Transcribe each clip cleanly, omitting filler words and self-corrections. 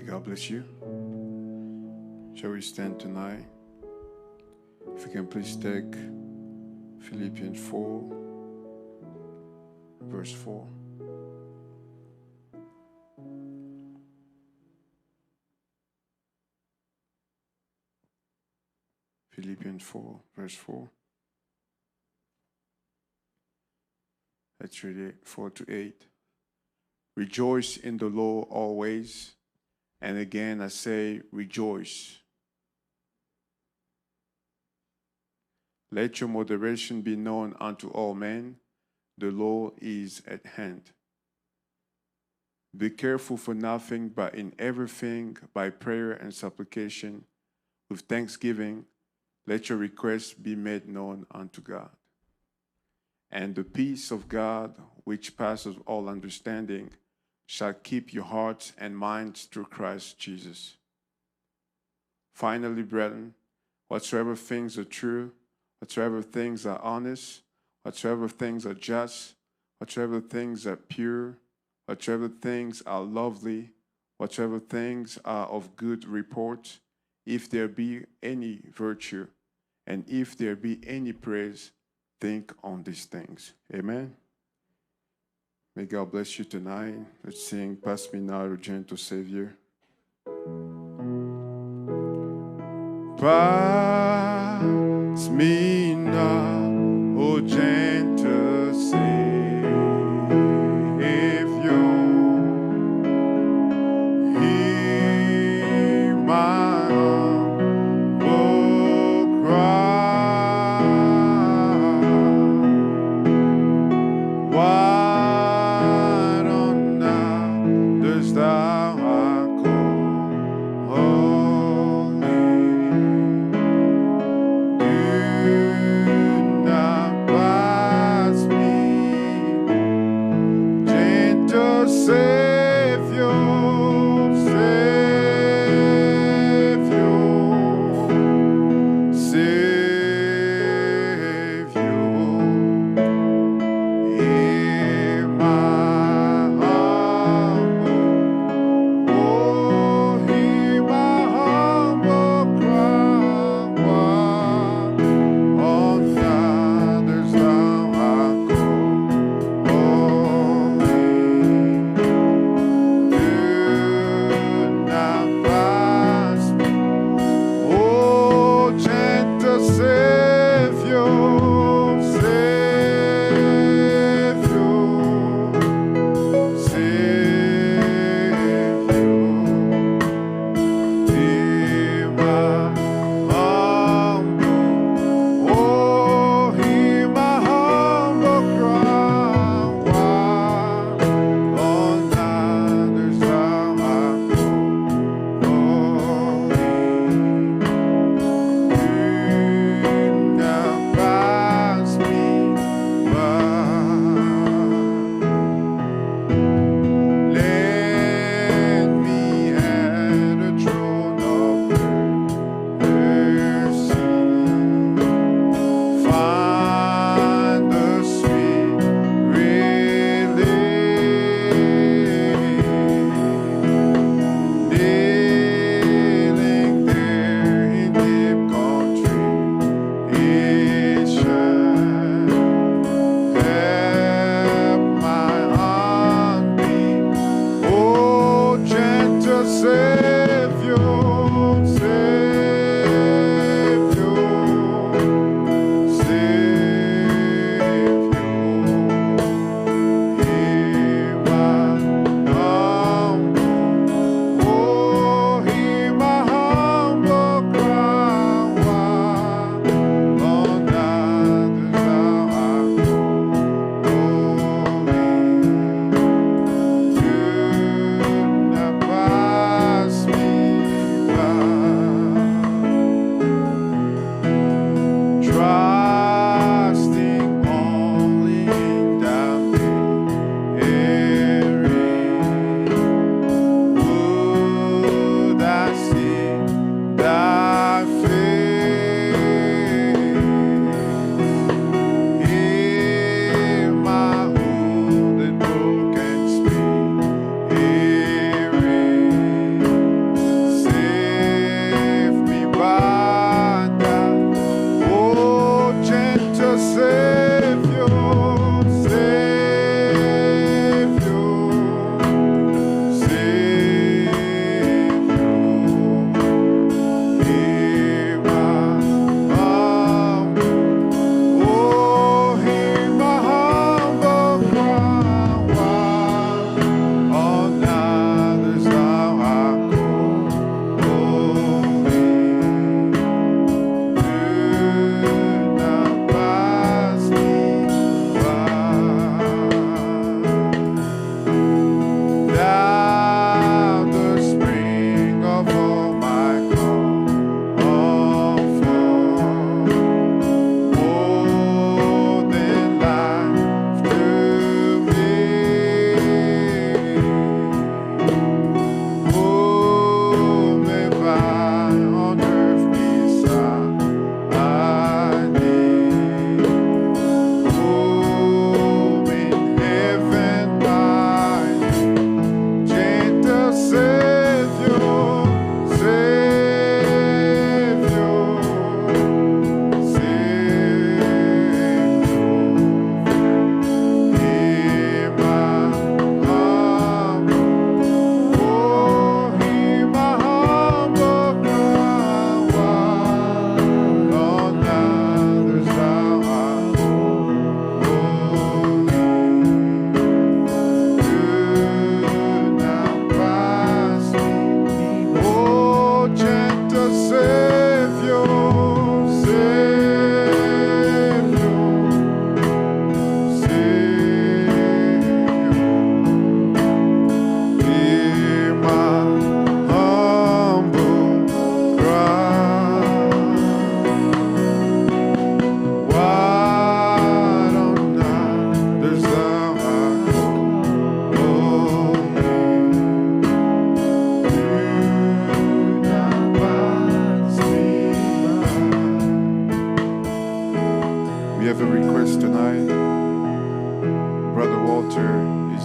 God bless you. Shall we stand tonight? If you can please take Philippians 4, verse 4. Philippians 4, verse 4. Let's read it, 4 to 8. Rejoice in the Lord always. And again I say, rejoice. Let your moderation be known unto all men. The Lord is at hand. Be careful for nothing, but in everything, by prayer and supplication, with thanksgiving, let your requests be made known unto God. And the peace of God, which passes all understanding, shall keep your hearts and minds through Christ Jesus. Finally, brethren, whatsoever things are true, whatsoever things are honest, whatsoever things are just, whatsoever things are pure, whatsoever things are lovely, whatsoever things are of good report, if there be any virtue, and if there be any praise, think on these things. Amen. May God bless you tonight. Let's sing Pass Me Not, O Gentle Savior. Pass me not, O gentle Savior. Hear my humble cry. Why don't thou dost thou holy? Do not pass me, gentle Savior, Savior. Hear my humble, oh, hear my humble cry. Why on others thou art holy?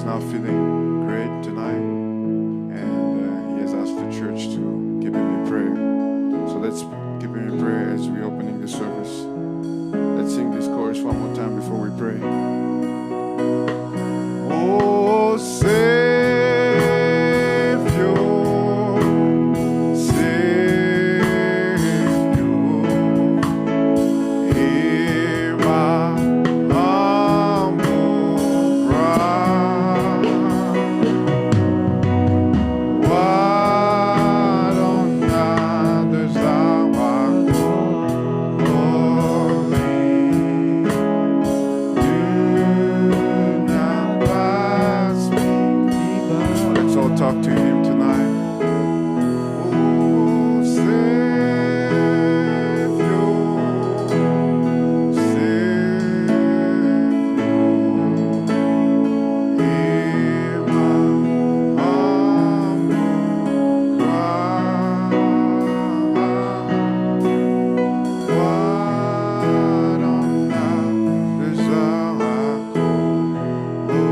is not feeling great tonight, and he has asked the church to give him a prayer. So let's give him a prayer as we're opening the service. Let's sing this chorus one more time before we pray. Oh, Savior, Savior, hear my humble cry. What on earth does thou art calling? Do not pass me by. Let's all talk to him tonight. Oh, Savior, Savior, hear my humble cry. What on earth does thou art calling? Do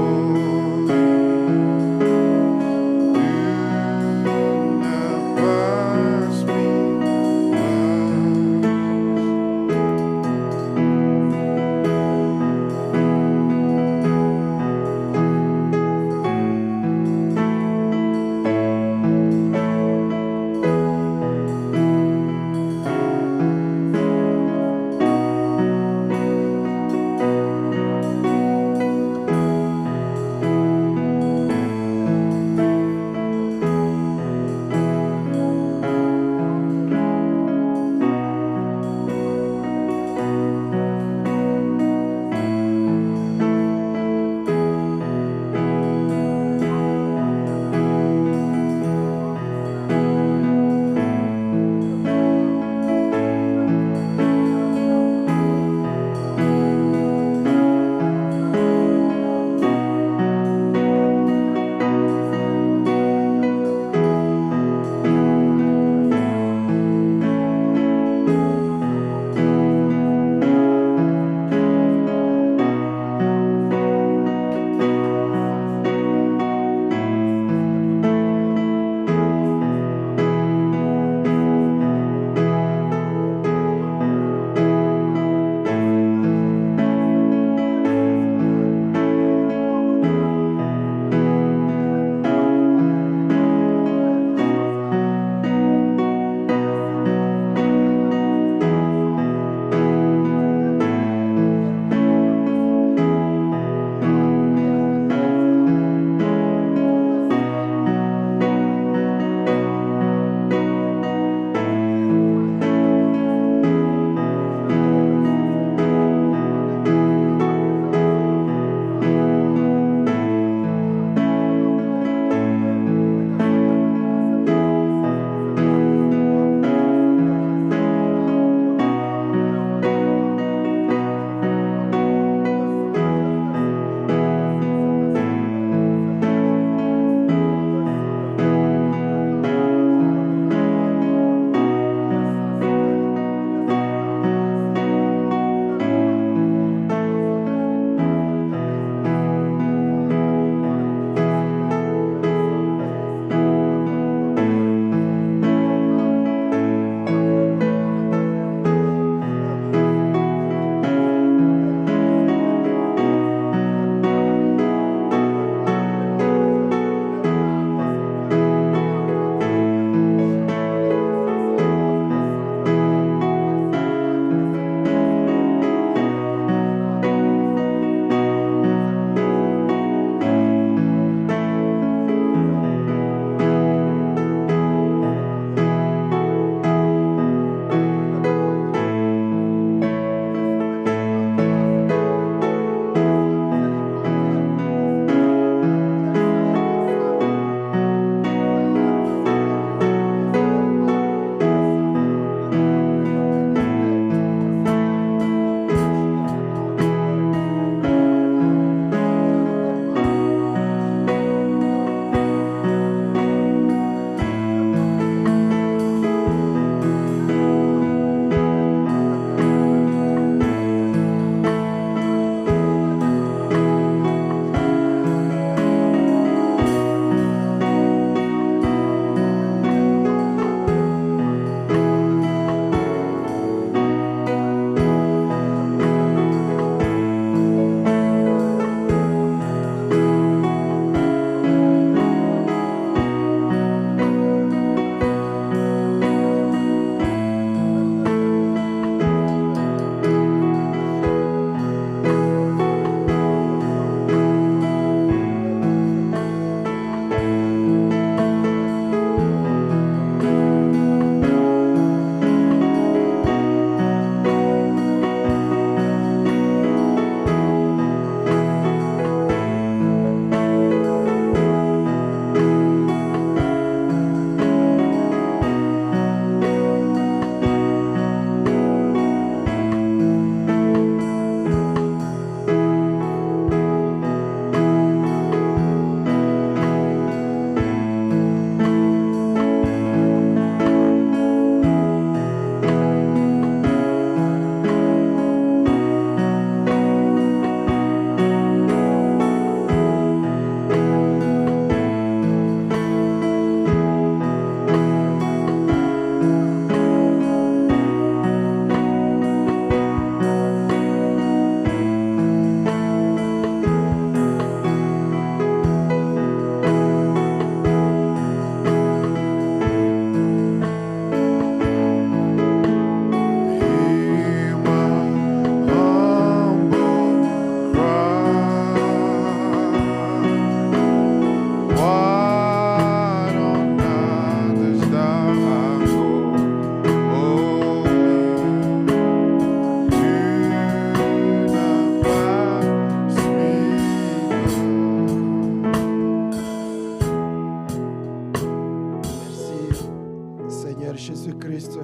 Jésus-Christ,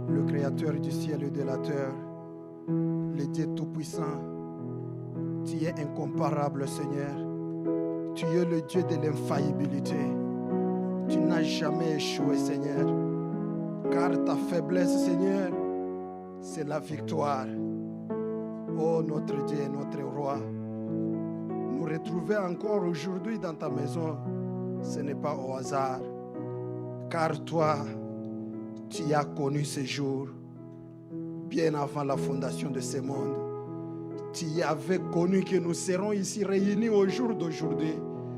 le Créateur du ciel et de la terre, le Dieu Tout-Puissant, tu es incomparable, Seigneur. Tu es le Dieu de l'infaillibilité. Tu n'as jamais échoué, Seigneur. Car ta faiblesse, Seigneur, c'est la victoire. Oh, notre Dieu et notre Roi, nous retrouver encore aujourd'hui dans ta maison, ce n'est pas au hasard. Car toi, tu as connu ce jour bien avant la fondation de ce monde. Tu avais connu que nous serons ici réunis au jour d'aujourd'hui,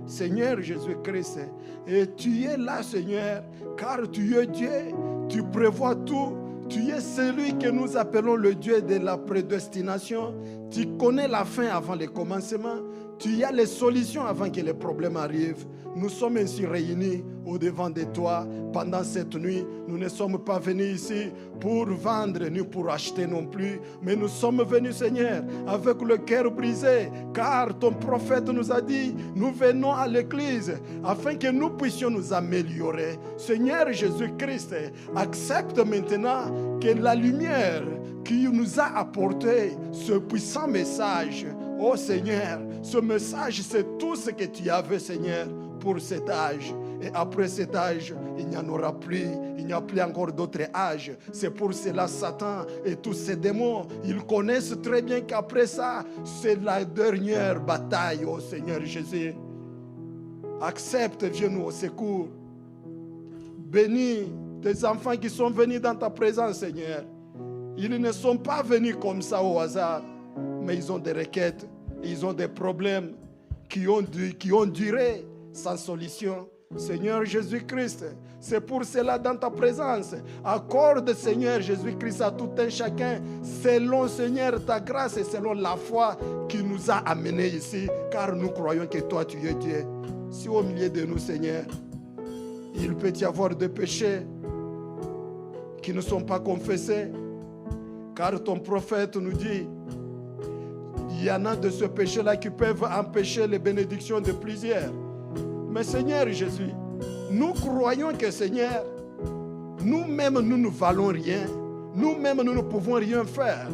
Seigneur Jésus-Christ. Et tu es là, Seigneur, car tu es Dieu, tu prévois tout. Tu es celui que nous appelons le Dieu de la prédestination. Tu connais la fin avant le commencement. Tu as les solutions avant que les problèmes arrivent. Nous sommes ainsi réunis au-devant de toi pendant cette nuit. Nous ne sommes pas venus ici pour vendre ni pour acheter non plus. Mais nous sommes venus, Seigneur, avec le cœur brisé. Car ton prophète nous a dit, nous venons à l'église afin que nous puissions nous améliorer. Seigneur Jésus-Christ, accepte maintenant que la lumière qui nous a apporté ce puissant message, oh Seigneur, ce message, c'est tout ce que tu avais, Seigneur, pour cet âge. Et après cet âge, il n'y en aura plus. Il n'y a plus encore d'autres âges. C'est pour cela Satan et tous ces démons, ils connaissent très bien qu'après ça, c'est la dernière bataille, oh Seigneur Jésus. Accepte, viens-nous au secours. Bénis tes enfants qui sont venus dans ta présence, Seigneur. Ils ne sont pas venus comme ça au hasard, mais ils ont des requêtes, ils ont des problèmes qui ont duré sans solution. Seigneur Jésus-Christ, c'est pour cela dans ta présence, accorde, Seigneur Jésus-Christ, à tout un chacun, selon, Seigneur, ta grâce et selon la foi qui nous a amenés ici, car nous croyons que toi, tu es Dieu. Si au milieu de nous, Seigneur, il peut y avoir des péchés qui ne sont pas confessés, car ton prophète nous dit, il y en a de ce péché-là qui peuvent empêcher les bénédictions de plusieurs. Mais Seigneur Jésus, nous croyons que Seigneur, nous-mêmes nous ne valons rien, nous-mêmes nous ne pouvons rien faire.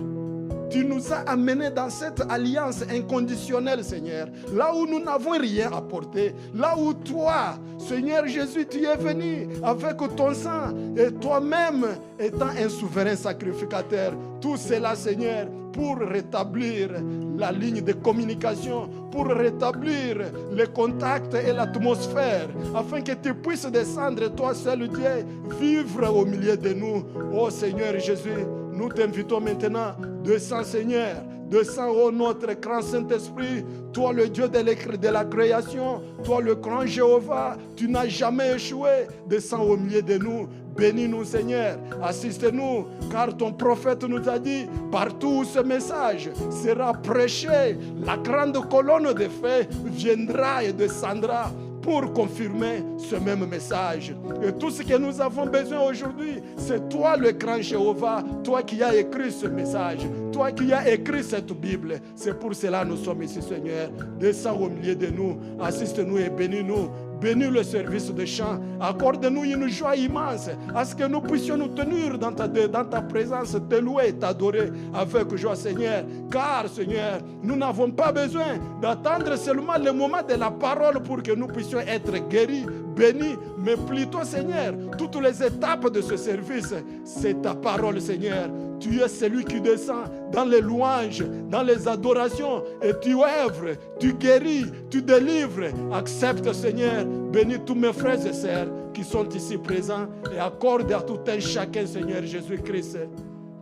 Tu nous as amenés dans cette alliance inconditionnelle, Seigneur, là où nous n'avons rien apporté, là où toi, Seigneur Jésus, tu es venu avec ton sang et toi-même étant un souverain sacrificateur. Tout cela, Seigneur, pour rétablir la ligne de communication, pour rétablir les contacts et l'atmosphère, afin que tu puisses descendre, toi seul Dieu, vivre au milieu de nous. Oh Seigneur Jésus, nous t'invitons maintenant, descends Seigneur, descends, ô notre grand Saint-Esprit, toi le Dieu de la création, toi le grand Jéhovah, tu n'as jamais échoué, descends au milieu de nous. Bénis-nous, Seigneur, assiste-nous, car ton prophète nous a dit, partout où ce message sera prêché, la grande colonne de feu viendra et descendra pour confirmer ce même message. Et tout ce que nous avons besoin aujourd'hui, c'est toi le grand Jéhovah, toi qui as écrit ce message, toi qui as écrit cette Bible. C'est pour cela que nous sommes ici, Seigneur. Descends au milieu de nous, assiste-nous et bénis-nous. Bénis le service de chant. Accorde-nous une joie immense à ce que nous puissions nous tenir dans ta présence, te louer et t'adorer avec joie, Seigneur. Car, Seigneur, nous n'avons pas besoin d'attendre seulement le moment de la parole pour que nous puissions être guéris, bénis, mais plutôt, Seigneur, toutes les étapes de ce service, c'est ta parole, Seigneur. Tu es celui qui descend dans les louanges, dans les adorations, et tu œuvres, tu guéris, tu délivres. Accepte, Seigneur, bénis tous mes frères et sœurs qui sont ici présents et accorde à tout un chacun, Seigneur Jésus-Christ,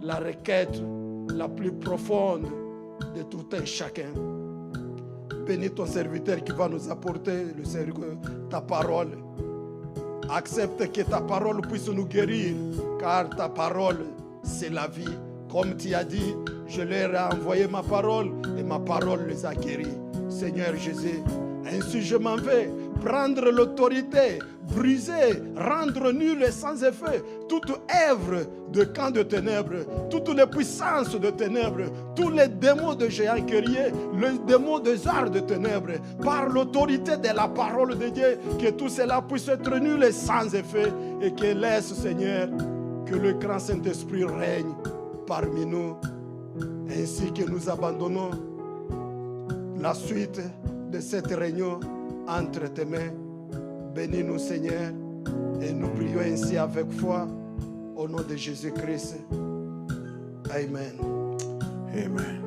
la requête la plus profonde de tout un chacun. Bénis ton serviteur qui va nous apporter ta parole. Accepte que ta parole puisse nous guérir, car ta parole, c'est la vie. Comme tu as dit, je leur ai envoyé ma parole et ma parole les a guéris. Seigneur Jésus, ainsi je m'en vais prendre l'autorité, briser, rendre nul et sans effet toute œuvre de camp de ténèbres, toutes les puissances de ténèbres, tous les démons de géants guerriers, les démons des arts de ténèbres, par l'autorité de la parole de Dieu, que tout cela puisse être nul et sans effet, et que laisse, Seigneur, que le grand Saint-Esprit règne parmi nous, ainsi que nous abandonnons la suite de cette réunion entre tes mains. Bénis-nous, Seigneur, et nous prions ainsi avec foi au nom de Jésus-Christ. Amen. Amen.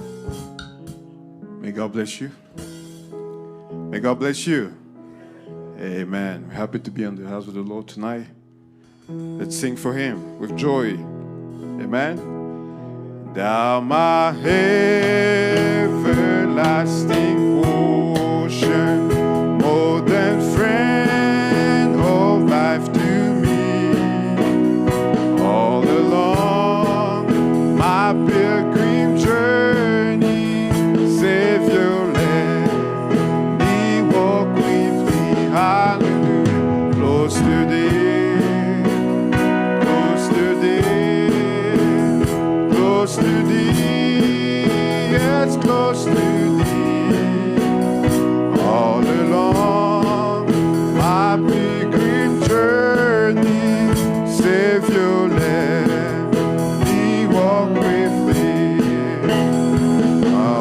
May God bless you. May God bless you. Amen. We're happy to be in the house of the Lord tonight. Let's sing for Him with joy. Amen. Thou my everlasting portion, more than friend of life to me. All along my pilgrim journey, Savior, let me walk with Thee. Hallelujah. Close to Thee, close to Thee, close to Thee, yes, close to Thee. All along my pilgrim journey, Savior, let me walk with Thee.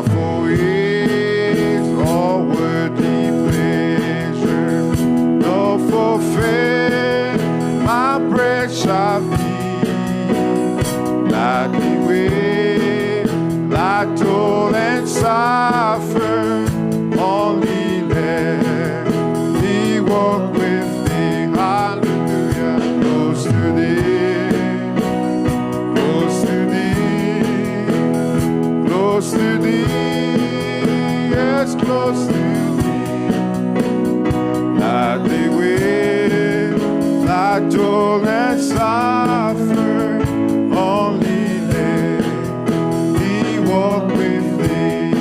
For is all worldly pleasure, no forfeit my breath shall be. Gladly wait, thy toil and suffer, only let me walk with Thee. Hallelujah. Close to Thee, close to Thee, close to Thee, yes, close to Thee. Gladly wait, thy toil and suffer, only let me walk with Thee.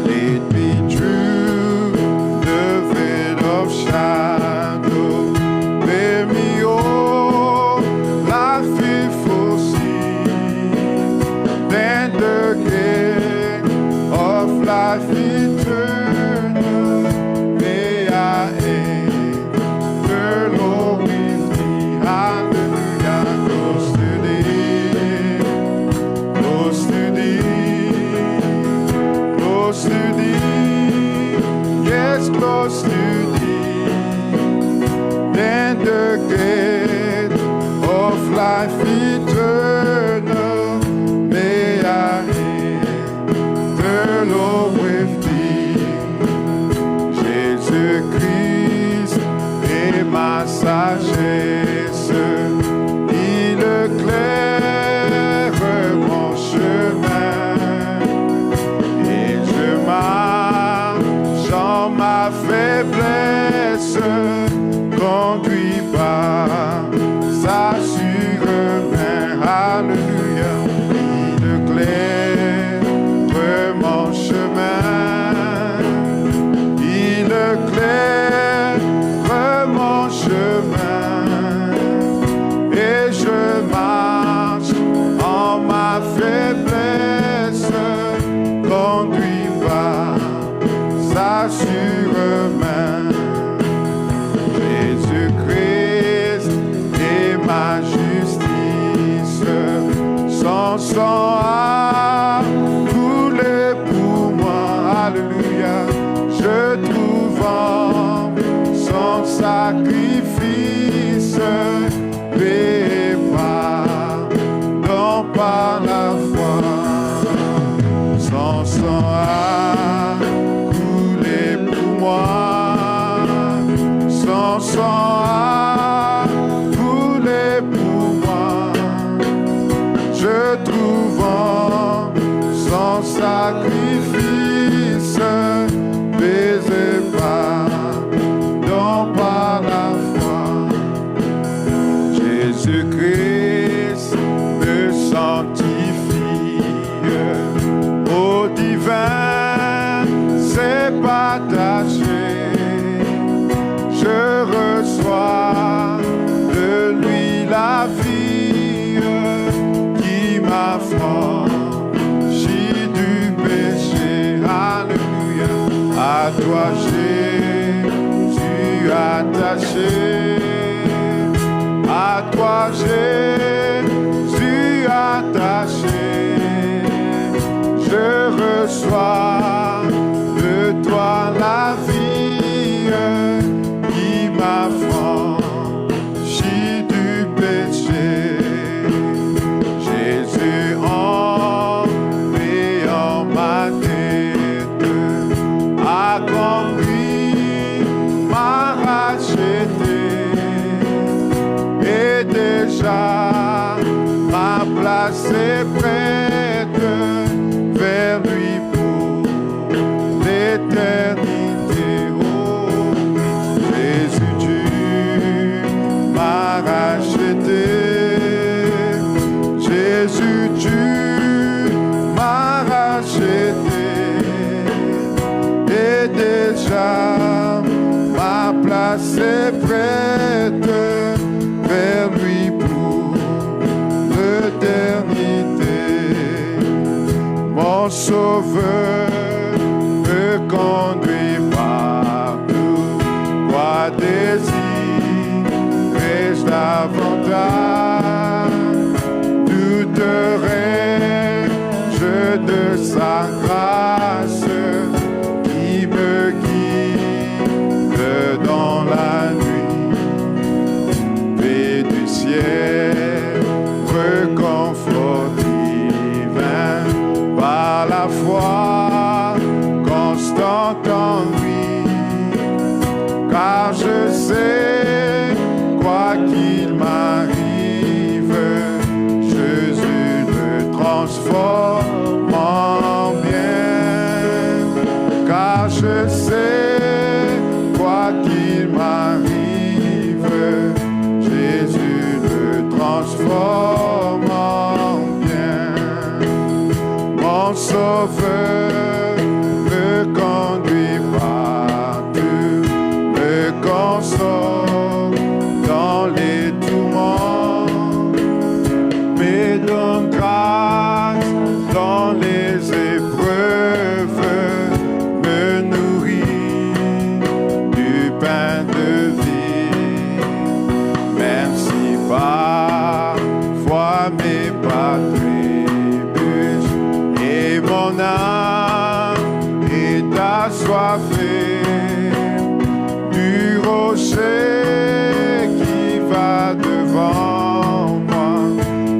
Lead me through the veil of shadow, bear me o'er thy faithful sea, then the gate of life eternal may I enter, Lord, with Thee. Hallelujah. Close to Thee, close to Thee, close to Thee, yes, close to Thee. Then the gate of life eternal may I enter, Lord, with Thee. Jésus-Christ est ma sagesse, il éclaire mon chemin, et je marche en ma faiblesse, conduit par sa sûre main. Alléluia. Il éclaire mon chemin, il éclaire mon chemin, et je marche en ma faiblesse, conduit par sa sûre main. Jésus-Christ est ma justice, son sang a coulé pour moi. Alléluia. Je trouve en son sacrifice paix et pardon par la foi. Son sang a coulé pour moi. Son sang a coulé pour moi. Je trouve en son sacrifice baisé pardon par la foi. Jésus-Christ me sanctifie, au divin c'est partagé. Je reçois de lui la vie qui m'affranchit du péché. Alléluia. À toi Jésus attaché. À toi Jésus attaché. Je reçois de toi la vie qui m'affranchit du péché. Jésus entré en ma tête a compris, m'a racheté et déjà ma place est prête vers lui pour l'éternité. Oh, Jésus, tu m'as racheté. Jésus, tu m'as racheté. Et déjà ma place est prête vers lui pour l'éternité. Mon sauveur me conduit partout. Quoi désirais-je davantage? Douterais-je de sa grâce qui me guide dans la nuit? Paix du ciel, reconfort divin par la foi constante en lui. Car je sais, quoi qu'il m'arrive, Jésus me transforme en bien. Car je sais, quoi qu'il m'arrive, Jésus me transforme en bien. Mon sauveur me conduit partout, me console dans les tourments, me donne grâce dans les épreuves, me nourrit du pain de vie. Même si parfois mes pas trébuchent et mon âme est assoiffée du rocher qui va devant moi,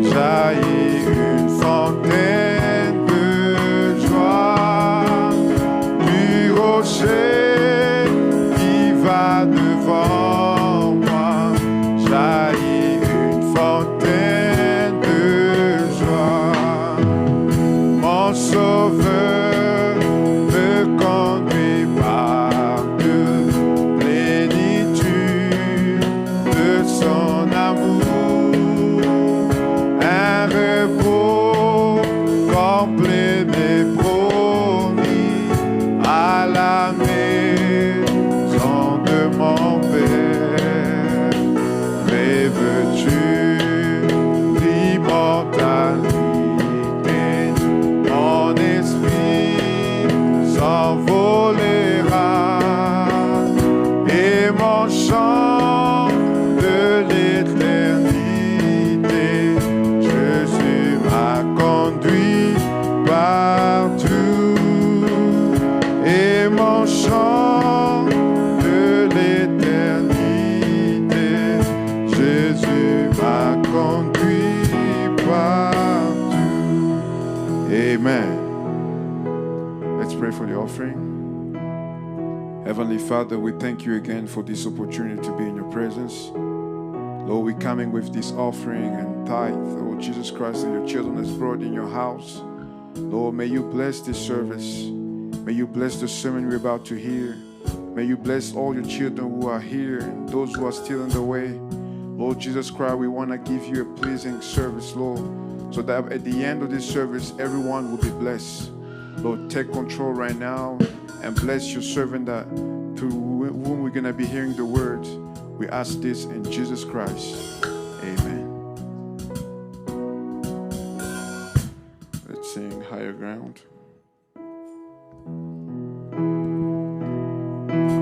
jaillit une fontaine de joie. Du rocher qui va devant moi, jaillit une fontaine de joie. Mon sauveur me conduit partout, plénitude de son amour, un repos complet m'est promis à la maison de mon Père. Rêves-tu l'immortalité? Mon esprit s'envolera et mon chant de l'éternité. Jésus m'a conduit partout et mon chant de l'éternité. Jésus m'a conduit partout. Amen. Let's pray for the offering. Heavenly Father, we thank you again for this opportunity to be in your presence. Lord, we're coming with this offering and tithe, Lord Jesus Christ, that your children has brought in your house. Lord, may you bless this service. May you bless the sermon we're about to hear. May you bless all your children who are here and those who are still on the way. Lord Jesus Christ, we want to give you a pleasing service, Lord, so that at the end of this service, everyone will be blessed. Lord, take control right now and bless your servant that through whom we're going to be hearing the words. We ask this in Jesus Christ. Amen. Let's sing Higher Ground.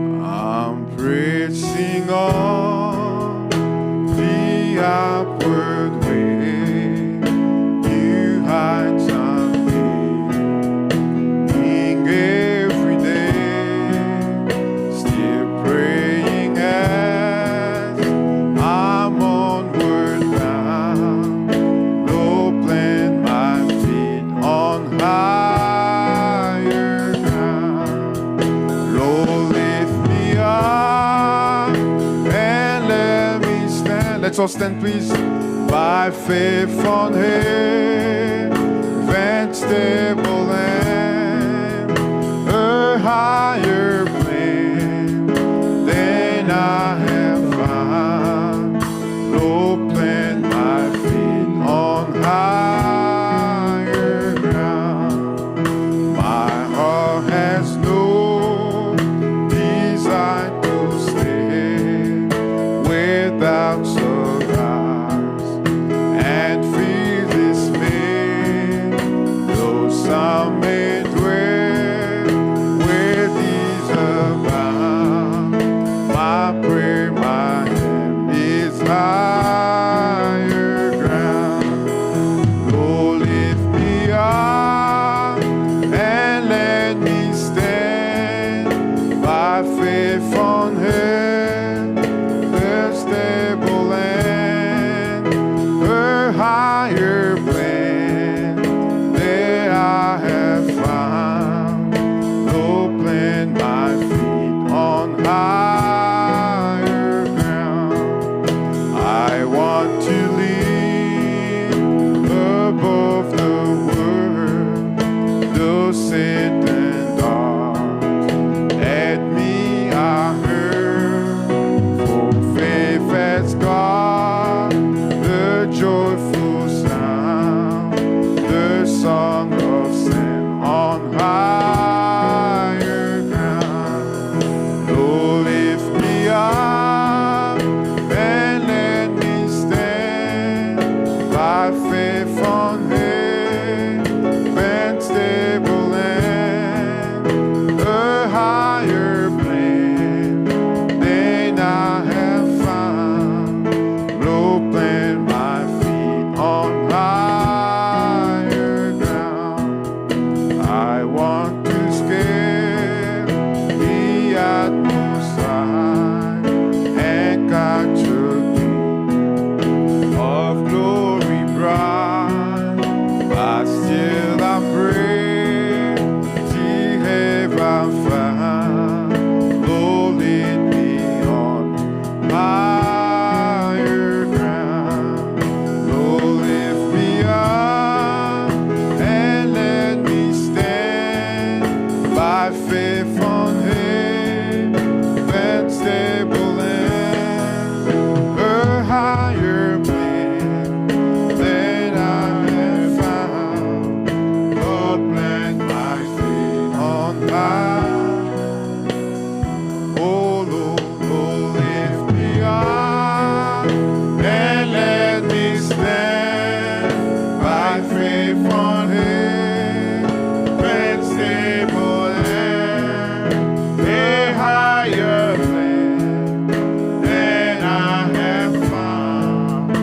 I'm pressing on the upward way. New heights I'm gaining every day. Still praying as I'm onward bound. Lord, plant my feet on higher ground. Lord, lift me up and let me stand. Let's all stand, please. By faith on heaven, stable and a higher plane than I have found. Lord, plant my feet on higher ground. My heart has no desire to stay without surprise and fear dismay. Though some may dwell where these abound, my prayer, my aim is higher ground. Lord, lift me up and let me stand by faith on the stable and a higher plan that I have found. Lord, plant my feet on higher ground. I want to live above the world, though Satan darts at me I heard. For faith has got the joyful sound, the song of sin on higher ground. Lord, lift me up and let me stand by faith on heaven, stable and a higher plane than I have found. Lord, plant my feet on higher ground. I want to scale the atmosphere and catch a glimpse of glory bright. But still I pray till heaven found. Lord, lead me on higher ground. Lord, lift me up and let me stand by faith on heaven, stable and a higher plan than I have found. Lord, plant my feet on high. Oh Lord, lift me up and let me stand by faith on heaven, stable and a higher plan than I have found.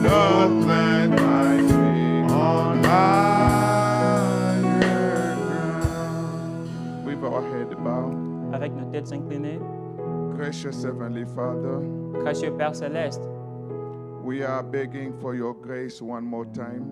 Lord, plant my feet on higher ground. With our head bowed, Avec nos têtes inclinées, gracious Heavenly Father, gracieux Père céleste, we are begging for your grace one more time,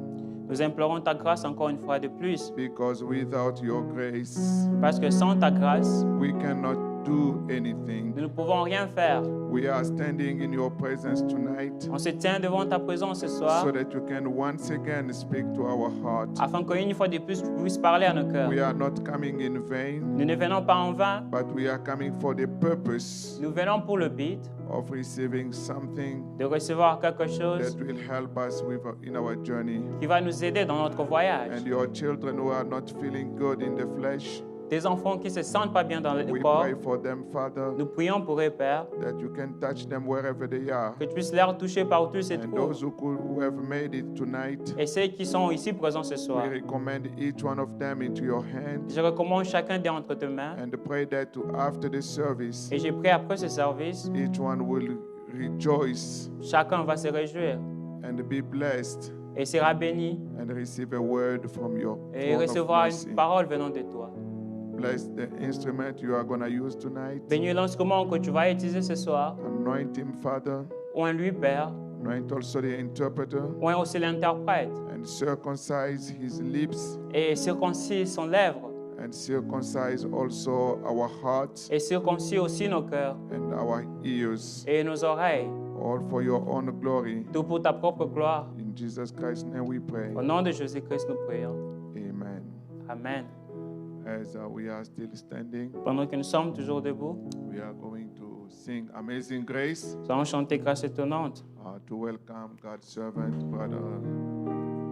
nous implorons ta grâce encore une fois de plus, because without your grace, parce que sans ta grâce, we cannot do anything. nous ne pouvons rien faire. We are standing in your presence tonight On se tient devant ta présence ce soir, so that you can once again speak to our heart. afin qu'une fois de plus, tu puisses parler à nos cœurs. We are not coming in vain, Nous ne venons pas en vain, but we are coming for the purpose nous venons pour le but of receiving something de recevoir quelque chose that will help us in our journey. qui va nous aider dans notre voyage. And your children who are not feeling good in the flesh, Des enfants qui ne se sentent pas bien dans le We corps. pray for them, Father, Nous prions pour eux, Père, that you can touch them wherever they are. que tu puisses les toucher partout où ils se And those trouvent. who have made it tonight, Et ceux qui sont ici présents ce soir, we recommend each one of them into your hands je recommande chacun d'eux entre tes mains. and pray that after the service, Et je prie après ce service, each one will rejoice chacun va se réjouir and be blessed et sera béni and receive a word from your et throne of recevra mercy. une parole venant de toi. Bless the instrument you are going to use tonight. Bénis l'instrument que tu vas utiliser ce soir. Anoint him, Father. Oins lui, Père. Anoint also the interpreter Oins aussi l'interprète. and circumcise his lips Et circoncis son lèvre. and circumcise also our hearts Et circoncis aussi nos cœurs and our ears, et nos oreilles. all for your own glory. Tout pour ta propre gloire. In Jesus Christ's name we pray. Au nom de Jésus-Christ, nous prions. Amen. Amen. As we are still standing, Pendant que nous sommes toujours debout, we are going to sing Amazing Grace nous allons chanter Grâce étonnante to welcome God's servant, Brother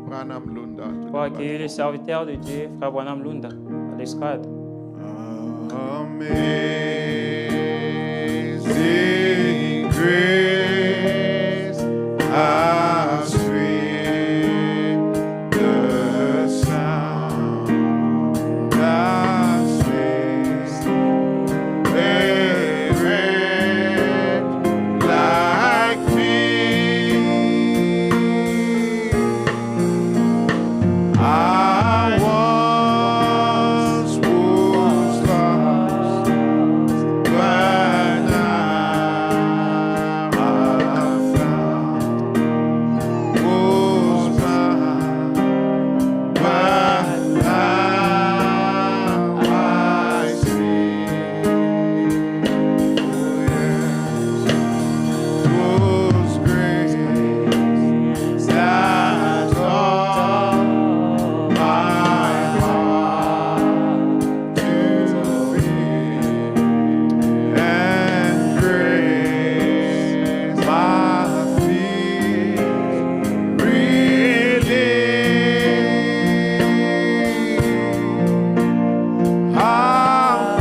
Branham Lunda. To pour the accueillir les serviteurs de Dieu, Frère Branham Lunda, à l'estrade. Amazing grace, how sweet the sound that saves a wretch like me. I once was lost, but now I'm found. Was blind, but now I see. Oh yes, 'twas grace that taught my heart to beat, and grace my feet relieved. How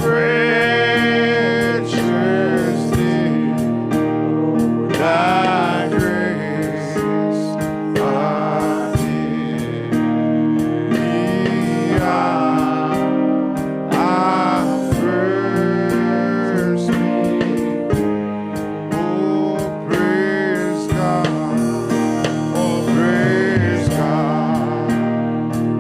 precious is thy grace unto me. I first meet. Oh, praise God. Oh, praise God.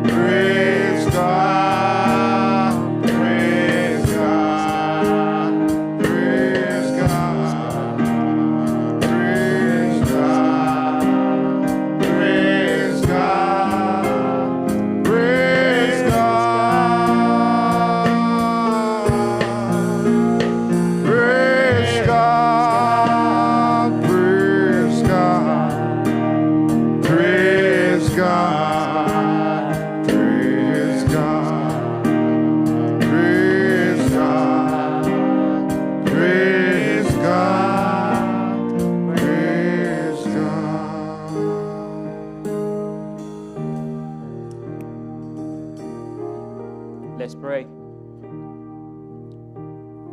Praise God. Praise God. Praise God. Praise God. Praise God. Praise God. Praise God. Praise God. Praise God. Praise God. Praise God. Praise God. Praise God. Let's pray.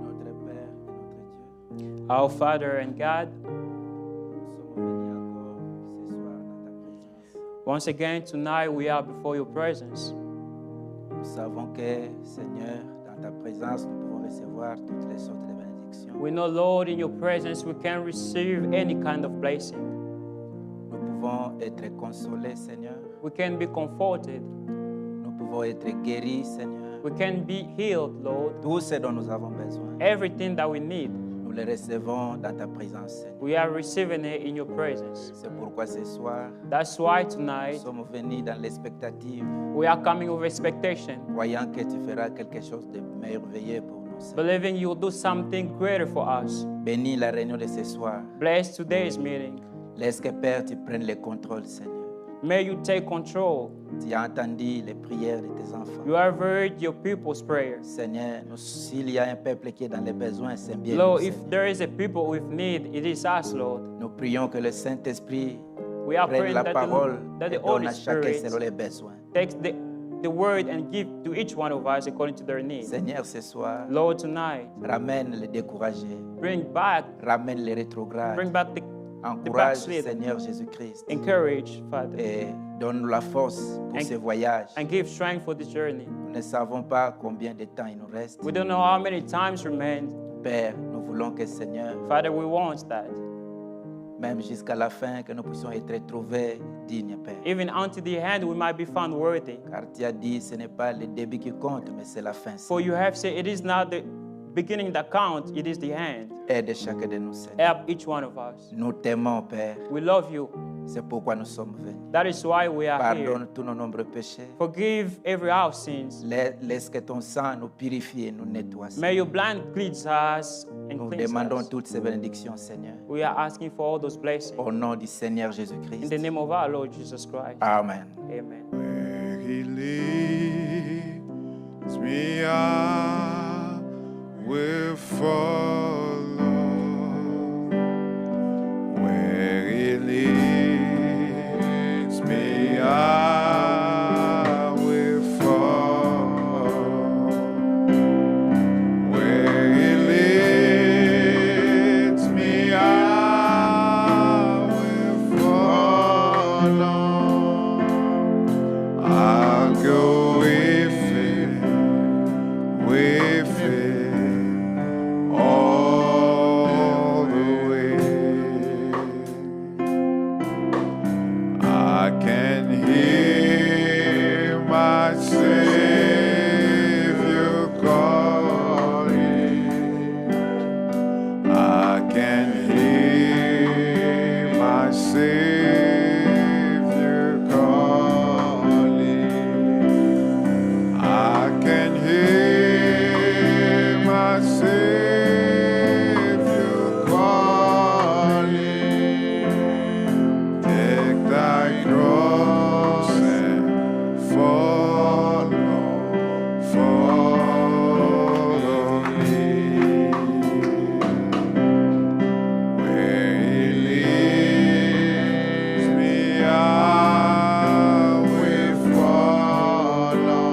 Notre Père et notre Dieu, Our Father and God, nous sommes venus encore ce soir dans ta présence. once again tonight we are before your presence. Nous savons que, Seigneur, dans ta présence, nous pouvons recevoir toutes les sortes de bénédictions. We know, Lord, in your presence we can receive any kind of blessing. Nous pouvons être consolés, Seigneur. We can be comforted. Nous pouvons être guéris, Seigneur. We can be healed, Lord. Tout ce dont nous avons besoin, Everything that we need, nous le recevons dans ta présence, Seigneur. we are receiving it in your presence. C'est pourquoi ce soir, That's why nous tonight sommes venus dans l'expectative, we are coming with expectation, croyant que tu feras quelque chose de merveilleux pour nous, Seigneur. believing you'll do something greater for us. Bénis la réunion de ce soir. Bless today's meeting. Laisse que, Père, tu prennes le contrôle, Seigneur. May you take control. Tu as entendu les prières de tes enfants. You have heard your people's prayers. Seigneur, s'il y a un peuple qui est dans les besoins, c'est bien Lord, nous, if Seigneur. there is a people with need, it is us, Lord. Nous prions que le Saint-Esprit We are prenne praying la that parole the et donne Holy à chacun Spirit selon les besoins. takes the the word and give to each one of us according to their needs. Seigneur, ce soir, Lord, tonight, ramène les découragés, bring back ramène les rétrogrades, the encourage, backslidden. Seigneur Jésus-Christ, Encourage, Father, et donne-nous la force pour And- ce voyage. and give strength for this journey. Nous ne savons pas combien de temps il nous reste. We don't know how many times remain. Père, nous voulons que, Seigneur, Father, we want that. même jusqu'à la fin, que nous puissions être trouvés dignes, Père. Even unto the end, we might be found worthy. Car tu as dit, ce n'est pas le début qui compte, mais c'est la fin. For you have said, it is not the beginning that counts, it is the end. Aide chacun de nous, Seigneur. Help each one of us. Nous t'aimons, Père. We love you. C'est pourquoi nous sommes venus. That is why we are here. Pardonne tous nos nombreux péchés. Forgive every our sins. Laisse que ton sang nous purifie et nous nettoie. May your blood cleanse us and Nous cleanse demandons us. toutes ces bénédictions, Seigneur. We are asking for all those blessings. Au nom du Seigneur In Jésus-Christ. the name of our Lord Jesus Christ. Amen. Amen. Where he leads me, I will follow. Where he leads me, I will follow. Where he leads me, I will follow. I'll go with it all the way. I can hear my Savior calling. I can hear my Savior calling. I can hear my Savior calling. Take thy cross and follow me. Where he leads me, I will follow.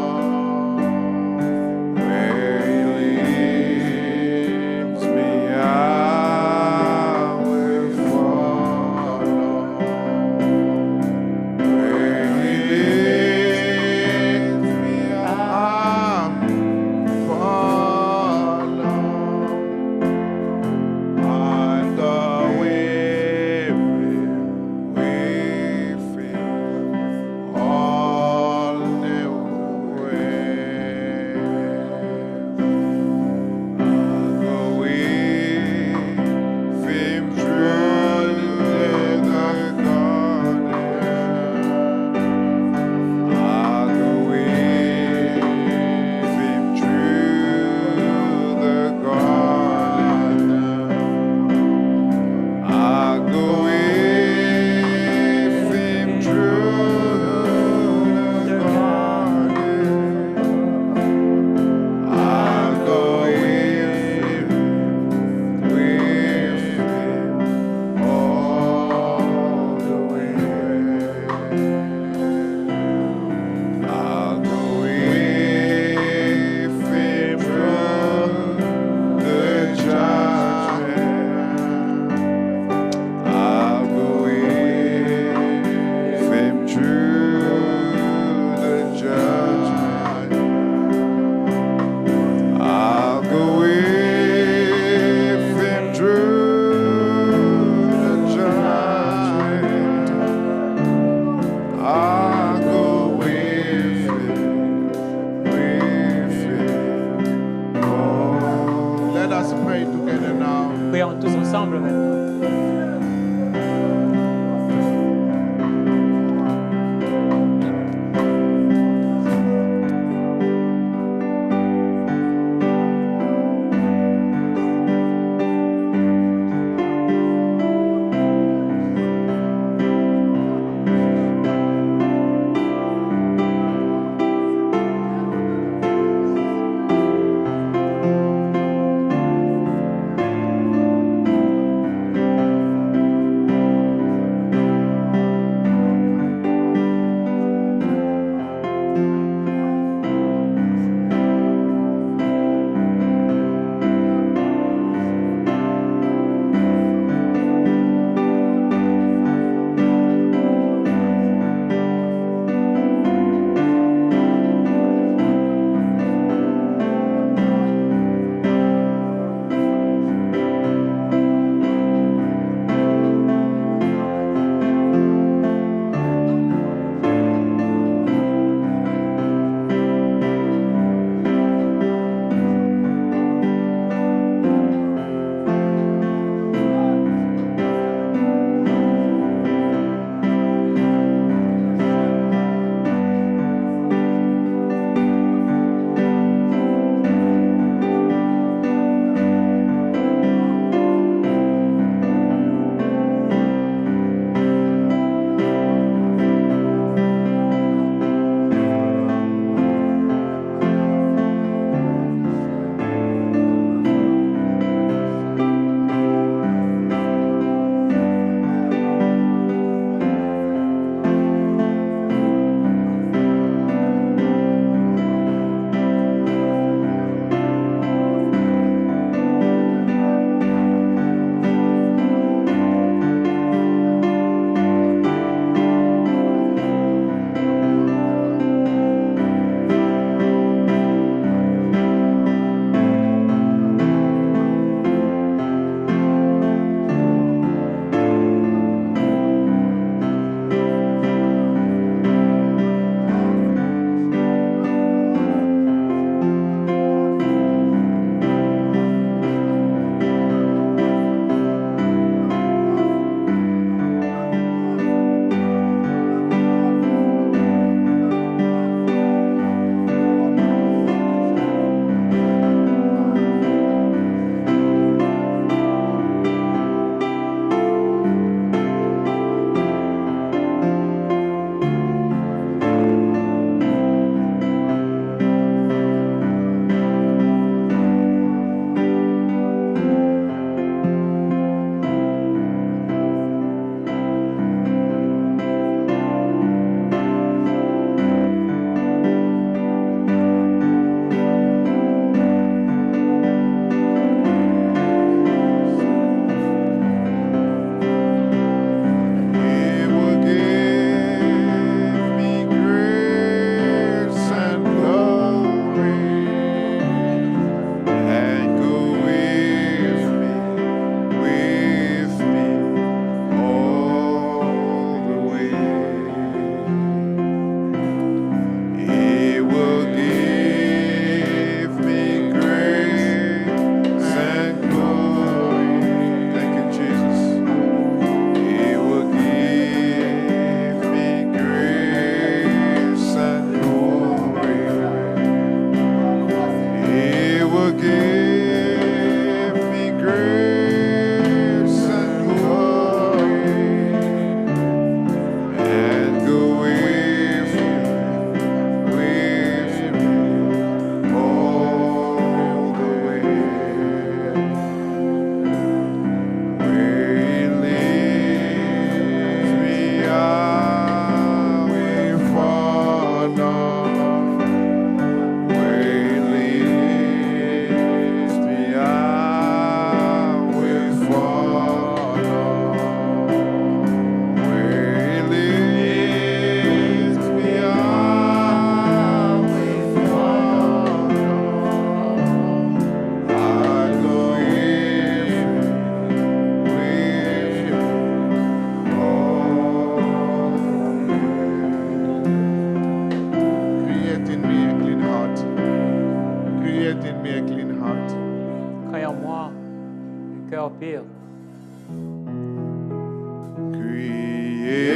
Where he leads me, I will follow. Where he leads me, I'll follow. I'm the with him all the way. I'll go with him through the garden. I'll go with him through the garden. I'll go with him through the garden. I'll go with him all the way. I'll go with him through the judgment. I'll go with him through the judgment. I'll go with him through the judgment. I'll go with him. Oh. Let us pray together now. Prions tous ensemble maintenant.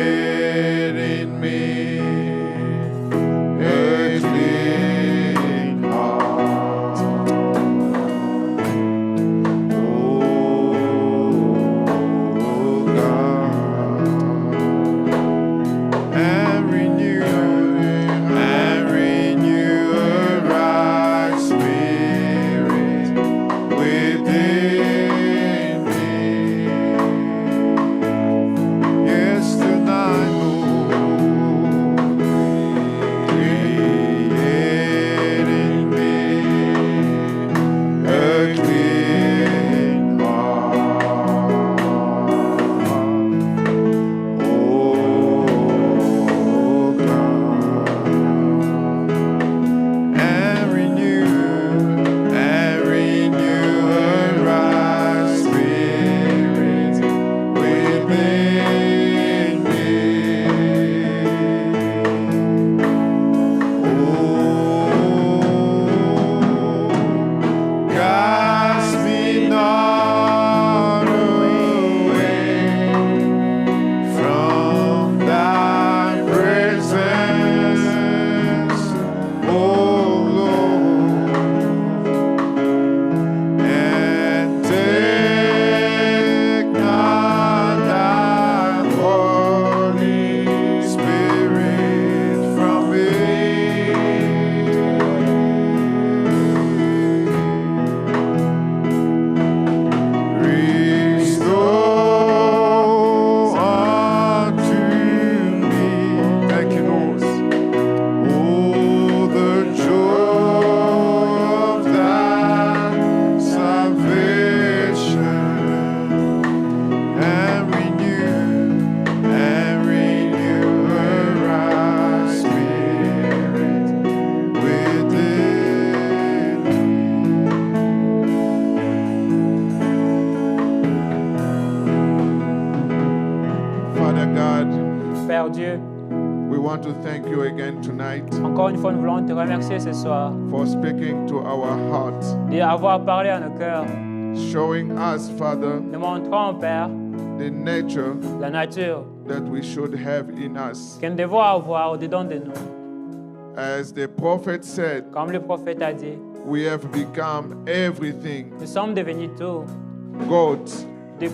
Create in me a clean heart. Oh God, and renew a right spirit within me. Yes, tonight, Lord, create in me a clean heart. Oh God, and renew a right spirit within me. Oh, cast me not away from thy presence, oh Lord, and take not thy Holy Spirit from me. Restore unto me, thank you, Lord, oh, the joy of thy salvation, and renew a right spirit within me. Father God, Père Dieu, we want to thank you again tonight encore une fois, nous voulons te remercier ce soir for speaking to our hearts, d'avoir parlé à nos cœurs, showing us, Father, nous montrant, Père, the nature la nature that we should have in us. que nous devons avoir au-dedans de nous. As the prophet said, Comme le prophète a dit, we have become everything. nous sommes devenus tout, Goats, des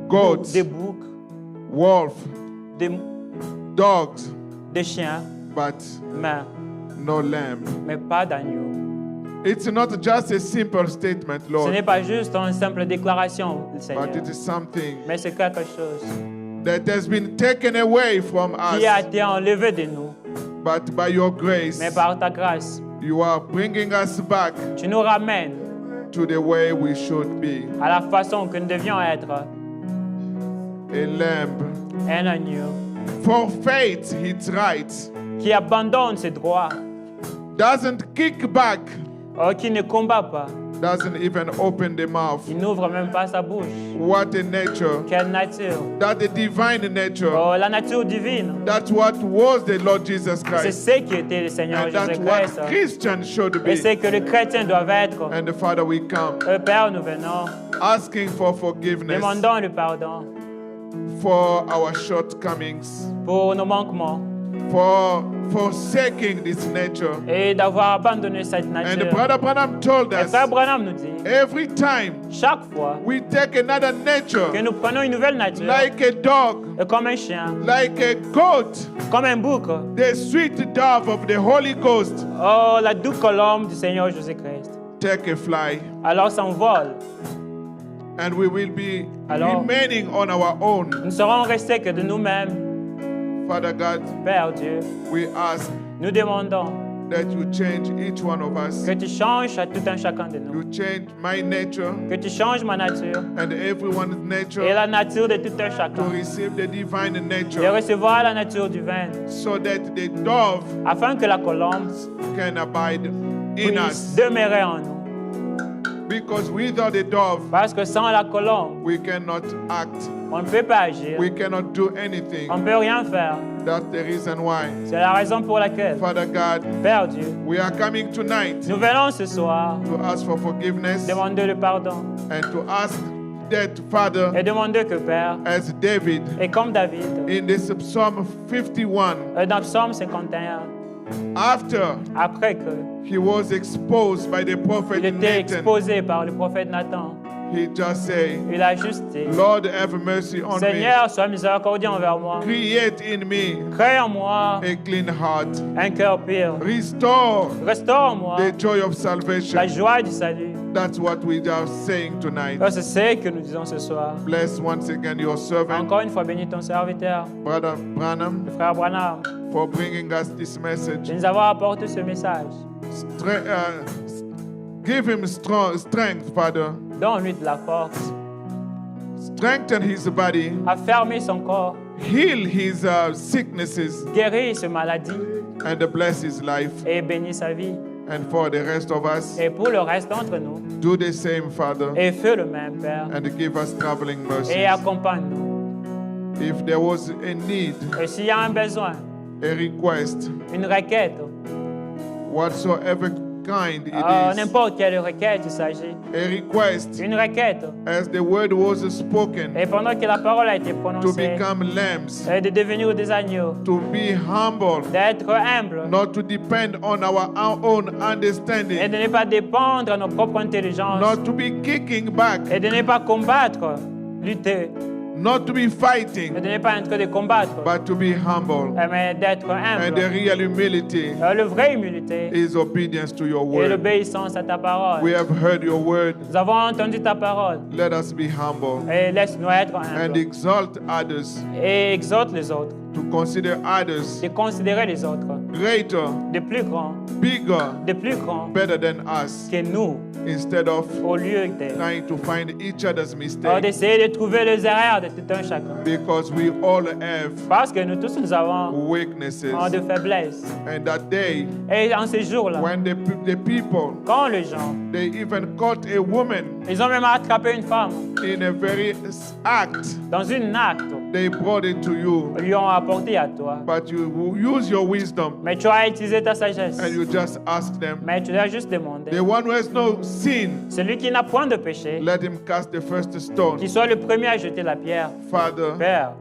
goats, boucs, wolf, des dogs, chiens, but mais no lamb. pas d'agneau. It's not just a simple statement, Ce Lord, n'est pas juste une simple déclaration, Seigneur, but it is something mais c'est quelque chose that has been taken away from qui a us. été enlevé de nous. But by your grace, Mais par ta grâce, you are bringing us back tu nous ramènes to the way we should be. à la façon que nous devions être, A lamb. un agneau For faith, it's right. qui abandonne ses droits, Doesn't kick back, qui ne combat pas, doesn't even open the mouth. il n'ouvre même pas sa bouche. What a nature. Quelle nature! That the divine nature. Oh, la nature divine. That's what was the Lord Jesus C'est Christ. ce qui était le Seigneur And that's Jésus-Christ. what Christians should Et be. c'est que les chrétiens doivent être. And Father, we come Père, nous venons, asking for forgiveness demandons le pardon for our shortcomings, pour nos manquements for forsaking this nature. et d'avoir abandonné cette And nature. Brother Branham told Et us Frère Branham nous dit, every time chaque fois we take another nature, que nous prenons une nouvelle nature, like a dog, comme un chien, like a goat, comme un bouc, the sweet dove of the Holy Ghost, oh, la douce colombe du Seigneur Jésus-Christ, take a fly, alors s'envole. and we will be Alors, remaining on our own. nous ne serons restés que de nous-mêmes. Father God, Père Dieu, we ask nous demandons that you change each one of us. que tu changes à tout un chacun de nous, You change my nature que tu changes ma nature and everyone's et nature la nature de tout un to chacun, receive the divine de nature recevoir la nature divine, so that the dove afin que la colombe can abide in puisse us. demeurer en nous. Because without the dove, Parce que sans la colombe, we cannot act. on ne peut pas agir, We cannot do anything. on ne peut rien faire. That's the reason why. C'est la raison pour laquelle, Father God, Père Dieu, we are coming tonight nous venons ce soir to ask for forgiveness demander le pardon and to ask that, Father, Et demande que, Père, as David, et comme David, in this Psalm 51, dans Psaume 51, after après que he was exposed by the prophet il était Nathan, exposé par le prophète Nathan, he just say, il a juste dit, Lord, have mercy on me. Seigneur, sois miséricordieux envers moi. Create in me Crée en moi a clean heart. un cœur pur. Restore Restaure en moi the joy of la salvation. joie du salut. That's what we are saying tonight. C'est ce que nous disons ce soir. Bless once again your servant, Encore une fois, bénis ton serviteur, Brother Branham, le frère Branham, for bringing us this message. de nous avoir apporté ce message. Give him strength, Father. Donne-lui de la force, Strengthen his body. affermis son corps, Heal his sicknesses guéris ses maladies and bless his life. et bénis sa vie. And for the rest of us, Et pour le reste d'entre nous, do the same, Father, et fais le même, Père, and give us traveling et mercies. accompagne-nous. If there was a need, Et s'il y a un besoin, a request, une requête, whatsoever kind it is, n'importe quelle requête il s'agit, a request, une requête, as the word was spoken, et pendant que la parole a été to prononcée, become lambs, et de devenir des agneaux, to be humble, d'être humble, not to depend on our own et understanding, de ne pas dépendre de nos propres intelligences, not to be kicking back, et de ne pas combattre, lutter, not to be et fighting, de ne pas être de combattre, but to be humble. mais d'être And the humble. real humility La vraie humilité is obedience to your et word. l'obéissance à ta parole. We have heard your word. Nous avons entendu ta parole, Let us be humble et laisse-nous être and humbles, exalt others, et exhorte les autres, to consider others de considérer les autres, greater, de plus grands, bigger, de plus grands better than us, que nous, instead of au lieu de trying to find each other's mistakes, d'essayer de trouver les erreurs de tout un chacun. because we all have Parce que nous tous, nous avons weaknesses. de faiblesses. And that day, Et en ces jours-là, when the people, quand les gens, they even caught a woman ils ont même attrapé une femme in a very act, dans une acte, they brought it to you, lui ont apporté à toi. but you use your wisdom Mais tu as utilisé ta sagesse. and you just ask them, Mais tu dois juste demander. the one who has no sin, Celui qui n'a point de péché, let him cast the first stone. qu'il soit le premier à jeter la pierre. Father, Père,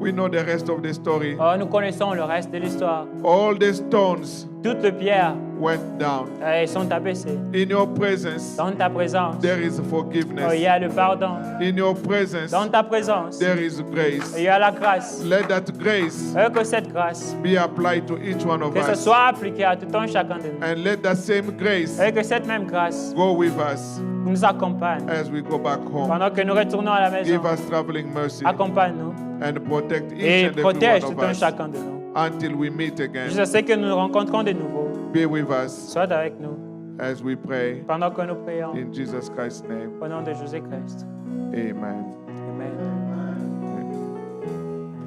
we know the rest of the story. nous connaissons le reste de l'histoire. All the stones Toutes les pierres went down. elles sont abaissées. In your presence, Dans ta présence, there is il y forgiveness. a le pardon. In your presence, Dans ta présence, there is grace. il y a la grâce. Let that grace Et que cette grâce, be applied to each one of que ce us. soit appliqué à tout un chacun de nous. And let that same grace Et que cette même grâce go with us nous accompagne. as we go back home. Pendant que nous retournons à la maison, Give us traveling mercy accompagne-nous and protect each et and every protège one tout of un us chacun de nous. until we meet again. Jusqu'à ce que nous nous rencontrons de nouveau. Be with us Sois avec nous as we pray pendant que nous prions. in Jesus Christ's name. Au nom de Jésus-Christ. Amen. Amen.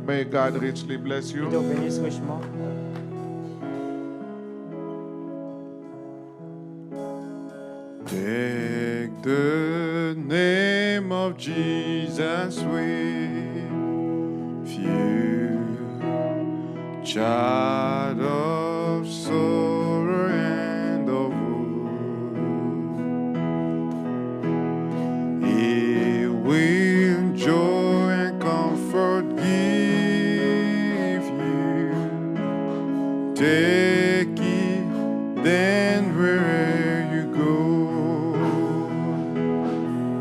May God richly bless Dieu you. te bénisse richement. Take the name of Jesus with you, child of sorrow and of woe. He will joy and comfort give you. Take it then wherever you go.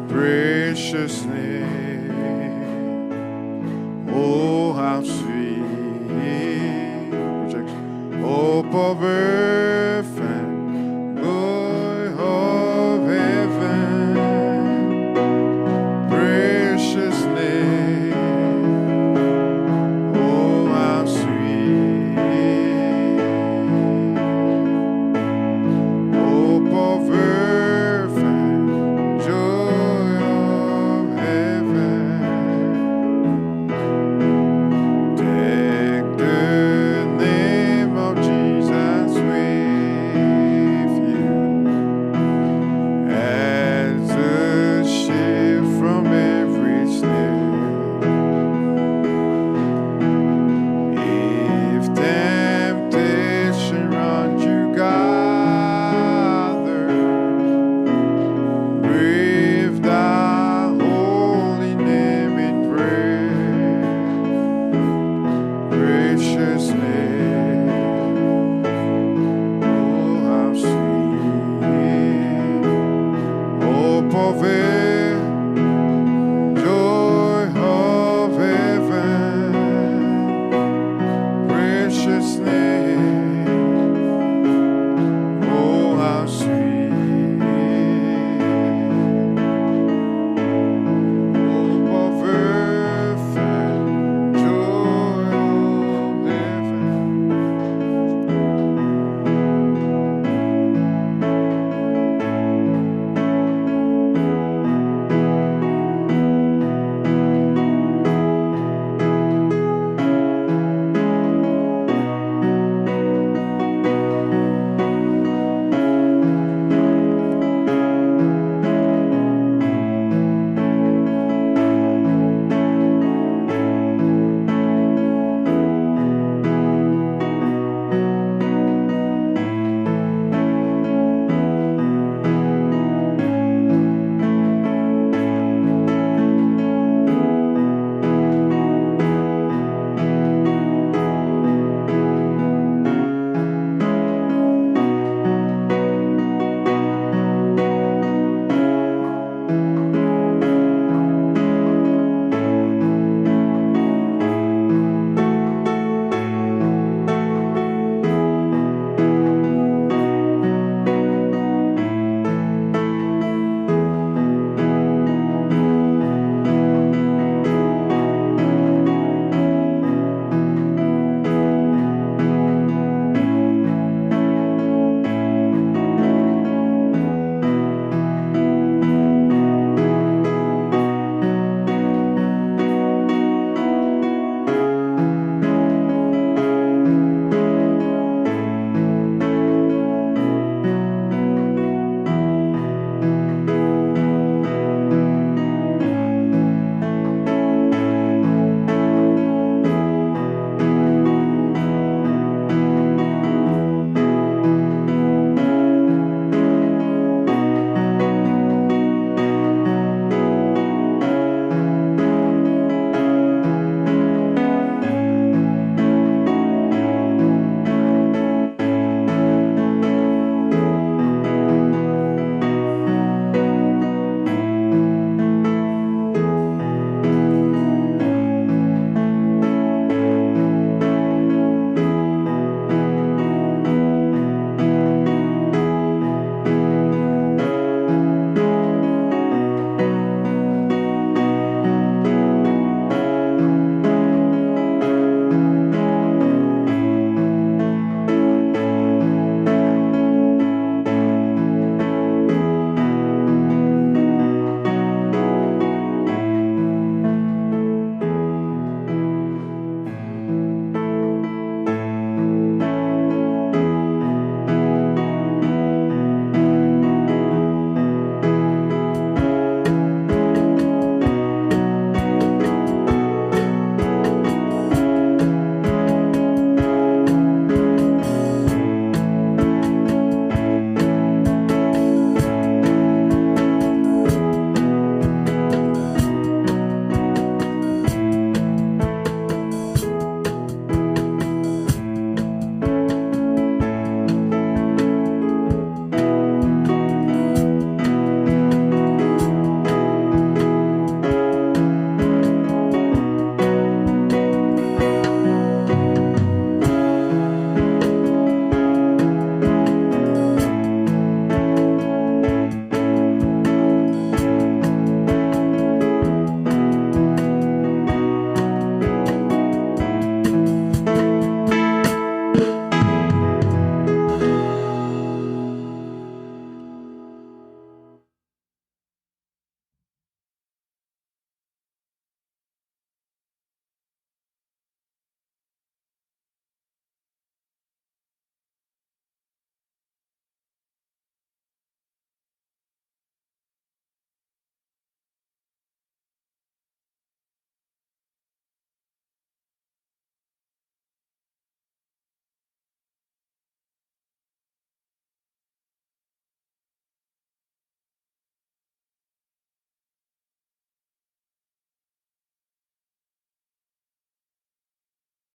Precious name, oh how sweet, hope of earth.